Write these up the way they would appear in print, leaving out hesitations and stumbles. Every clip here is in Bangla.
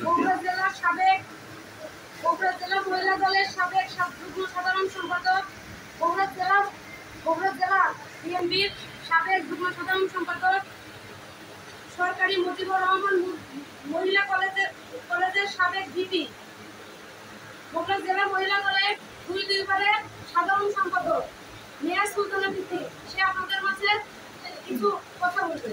বগুড়া জেলা মহিলা দলের সাবেক যুগ্ম সাধারণ সম্পাদক, বগুড়া জেলা বিএনপির সাবেক যুগ্ম সাধারণ সম্পাদক, সরকারি মুজিবুর রহমান মহিলা কলেজের সাবেক ভিপি, বগুড়া জেলা মহিলা দলের দুইবারের সাধারণ সম্পাদক নেয়া সুলতানা ভিত্তি, সে আপনাদের মাঝে কিছু কথা বলবে।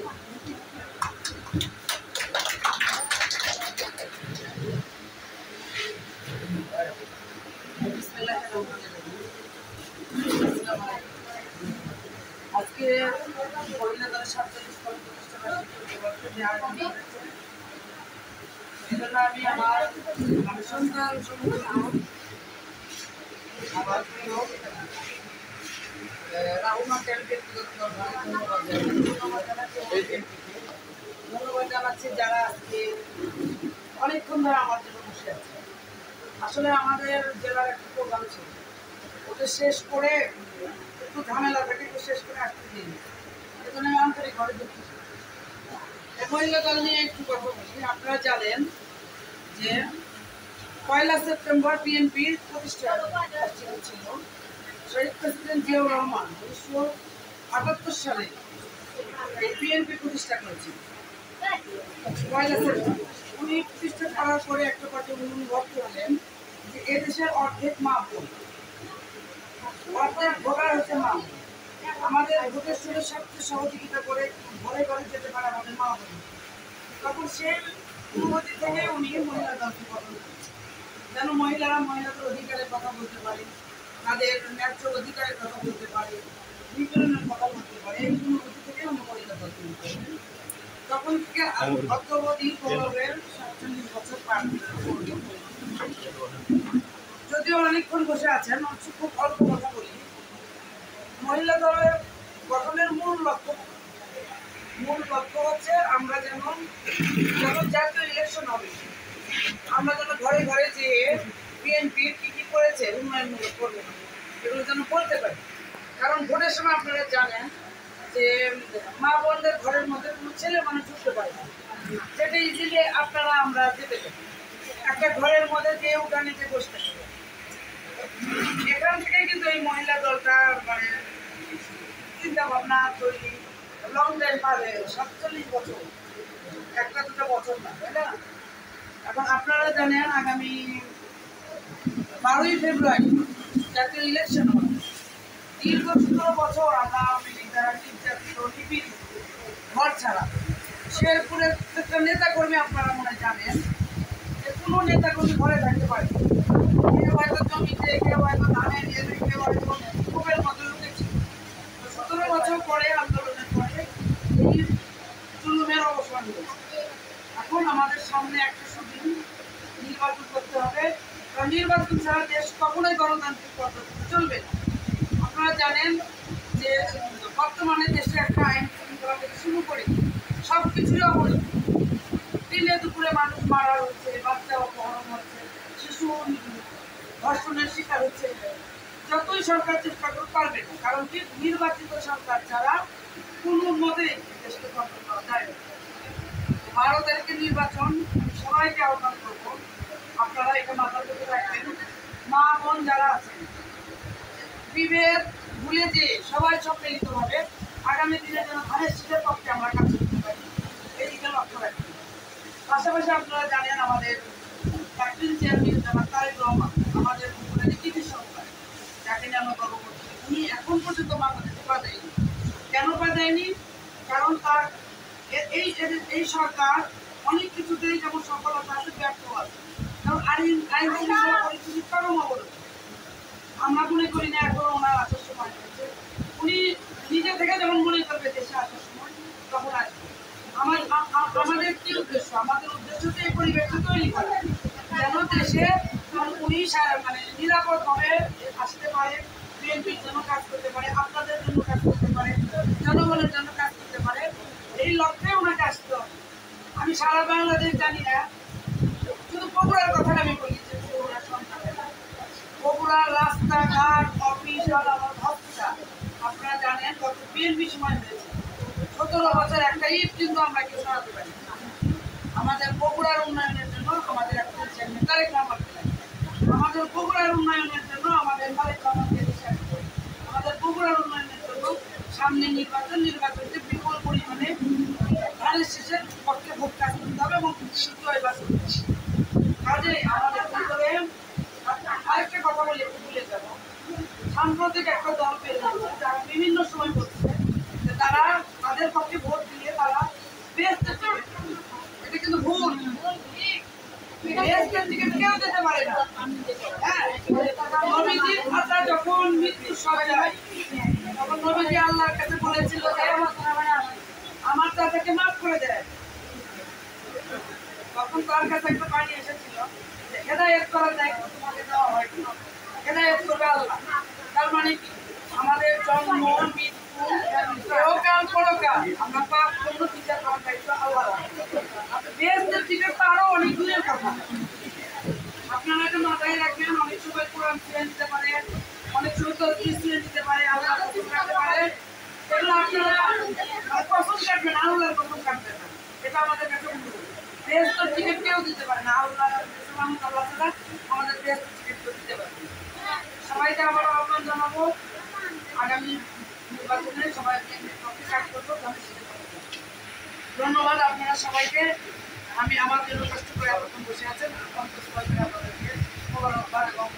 আজকে মহিলা দলের 47তম প্রতিষ্ঠাবার্ষিকী আমি আমার সন্তান ধন্যবাদ জানাচ্ছি যারা আজকে অনেকক্ষণ ধরে আমার জন্য বসে আছে। আসলে আমাদের জেলার একটা প্রোগ্রাম ছিল, ওটা শেষ করে একটু ঝামেলা থাকে, শেষ করে আসতে দিইনি, এখানে আমি আন্তরিক ঘরে দুঃখিত। মহিলা দল নিয়ে একটু কথা বলি। আপনারা জানেন যে 1 সেপ্টেম্বর বিএনপির প্রতিষ্ঠা ছিল। শহীদ প্রেসিডেন্ট জিয়াউর রহমান 1978 সালে বিএনপি প্রতিষ্ঠা করেছেন। 1 সেপ্টেম্বর উনি প্রতিষ্ঠা করার পরে একটা কথা অনুভব করলেন যে এদেশের অর্ধেক মা বোন, অর্ধেক ভোটার হচ্ছে মা বোন। আমাদের ভোটের সঙ্গে সবচেয়ে সহযোগিতা করে ঘরে ঘরে যেতে পারে আমাদের মা বোন। তখন সেই অনুমতি থেকে উনি মহিলা দলকে গঠন করেছেন, যেন মহিলাদের অধিকারের কথা বলতে পারে, তাদের ন্যায্য অধিকারের কথা বলতে পারে, নিপীড়নের কথা বলতে পারে। এই অনুমতি থেকে উনি মহিলা দল তৈরি করেন। তখন থেকে অদ্যাবধি গৌরবের 47 বছর পার করে। যদিও অনেকক্ষণ বসে আছেন, খুব অল্প কথা বলি। মহিলা দলের গঠনের মূল লক্ষ্য হচ্ছে আমরা যখন জাতীয় ইলেকশন হবে, আমরা যেন ঘরে ঘরে যেয়ে বিএনপি কি করেছে, উন্নয়নমূলক করবে এগুলো যেন বলতে পারি। কারণ ভোটের সময় আপনারা জানেন যে মা বোনদের ঘরের মধ্যে কোনো ছেলে মানুষ ঢুকতে পারে না, সেটা ইজিলি আমরা যেতে পারি। একটা ঘরের মধ্যে যে উঠানিতে বসতে পারে। এখান থেকে কিন্তু এই মহিলা দলটা মানে চিন্তা ভাবনা তৈরি লং টাইম পাবে, 47 বছর, একটা দুটো বছর না, তাই না? এখন আপনারা জানেন আগামী 12ই ফেব্রুয়ারি জাতীয় ইলেকশন হবে। দীর্ঘ 17 বছর আমরা আওয়ামী লীগ দ্বারা নির্যাতিত, নিপীড়িত, ঘর ছাড়া। শেরপুরের একটা নেতাকর্মী আপনারা মনে জানেন যে কোনো নেতাকর্মী ঘরে থাকতে পারে, কেউ হয়তো জমিতে, কেউ হয়তো ধানে নিয়ে, কেউ হয়তো খুবের মতো ঢুকেছে। 17 বছর পরে আন্দোলনের পরে এই জুলুমের অবসান হয়েছে। এখন আমাদের সামনে একটা সুদিন নির্বাচন করতে হবে, কারণ নির্বাচন ছাড়া দেশ কখনোই গণতান্ত্রিক পদ্ধতিতে চলবে না। আপনারা জানেন যে বর্তমানে দেশে একটা আইন শৃঙ্খলা থেকে শুরু করে সব কিছুই অবনতি। দিনে দুপুরে মানুষ মারা হচ্ছে, বাচ্চা অপহরণ হচ্ছে, শিশু ধর্ষণের শিকার হচ্ছে। যতই সরকার চেষ্টা করতে পারবে না, কারণ কি নির্বাচিত সরকার ছাড়া কোনো মতেই দেশকে কন্ট্রোল করা যায় না। 12 তারিখের নির্বাচন সবাইকে আহ্বান করবো, আপনারা এটা মাথার মধ্যে রাখবেন। মা বোন যারা আছেন, বিভেদ ভুলে যে সবাই সম্মিলিতভাবে আগামী দিনে যেন ধানের শীতের পক্ষে আমরা কাজ করতে পারি, এই দিকে লক্ষ্য রাখবেন। পাশাপাশি আপনারা জানেন আমাদের ক্যাপ্টেন চেয়ারম্যান জনাব তারেক রহমান, আমাদের নীতি সরকার, যাকে নিয়ে আমরা গর্ব করছি, উনি এখন পর্যন্ত বাংলাদেশে পা দেয়নি। কেন পা দেয়নি? কারণ তার এই সরকার অনেক কিছুতেই যেমন সফলতা আছে, ব্যর্থ আছে। কারণ আইন শৃঙ্খলা পরিস্থিতি চরম অবনতি। আমরা মনে করি না এখন ওনার আসার সময় হয়েছে। উনি নিজে থেকে যেমন মনে করবে দেশে আসার সময়, তখন আসবে। আমাদের কি উদ্দেশ্য? আমাদের উদ্দেশ্য হচ্ছে এই পরিবেশটা তৈরি করা, যেন দেশে উনি মানে নিরাপদভাবে আসতে পারে, বিএনপির জন্য কাজ করতে পারে, আপনাদের জন্য কাজ করতে পারে, জনগণের জন্য কাজ করতে পারে। এই লক্ষ্যে ওনাকে আসতে হবে। আমি সারা বাংলাদেশ জানি না, শুধু বগুড়ার কথাটা আমি বলি যে বগুড়ার রাস্তাঘাট, অফিস, হসপিটাল আপনারা জানেন কত বিএনপি সময় হয়েছে। 17 বছর একটা ইট কিন্তু আমরা কেউ সরাতে পারি। আমাদের বগুড়ার উন্নয়নের সামনে নির্বাচনকে বিপুল পরিমাণে ধানের শীষের পক্ষে ভোট কাজ করতে হবে এবং শীঘ্রই বাঁচতে হবে। কাজে আমাদের ভিতরে আরেকটা কথা বলে ভুলে যাব, সাম্প্রতিক একটা দল পেয়ে যাচ্ছে যারা বিভিন্ন সময় বলছে যে তারা তাদের পক্ষে ভোট দিয়ে তারা বেহেশতের টিকিট, এটা কিন্তু ভুল। বেহেশতের টিকিট কেউ দিতে পারে না। হ্যাঁ, নবীজির খাতা যখন মৃত্যু সজ্জায়, তখন নবীজি আল্লাহর কাছে বলেছিল যে আমার চাচাকে মাফ করে দেয়। তখন তার কাছে একটা পানি এসেছিল যে হেদায়েত করার দায়িত্ব তোমাকে দেওয়া হয়, হেদায়েত করবে আল্লাহ। তার মানে কি, আমাদের জন্ম মৃত্যু ইহকাল পরকাল আমরা পাপ পূর্ণ বিচার করার দায়িত্ব আল্লাহ। বেহেশতের টিকিট তো আরো অনেক দূরের কথা। আপনারা এটা মাথায় রাখবেন, অনেক সময় কোরআন ছিঁড়ে দিতে পারে, অনেক সময় তসবিহ ছিঁড়ে দিতে পারে, আল্লাহ কসম কাটতে পারে। এগুলো আপনারা কসম কাটবেন, আল্লাহর কসম কাটবেন না। এটা আমাদের কাছে বেহেশতের টিকিট কেউ দিতে পারে না। আল্লাহ ছাড়া আমাদের বেহেশতের টিকিট কেউ দিতে পারে না। সবাইকে আবার আহ্বান জানাবো, আগামী নির্বাচনে সবাইকে পক্ষে কাজ করবো। ধন্যবাদ আপনারা সবাইকে। আমি আমার জন্য কষ্ট করে এতক্ষণ বসে আছেন, সবাইকে আপনাদেরকে মোবারকবাদ এবং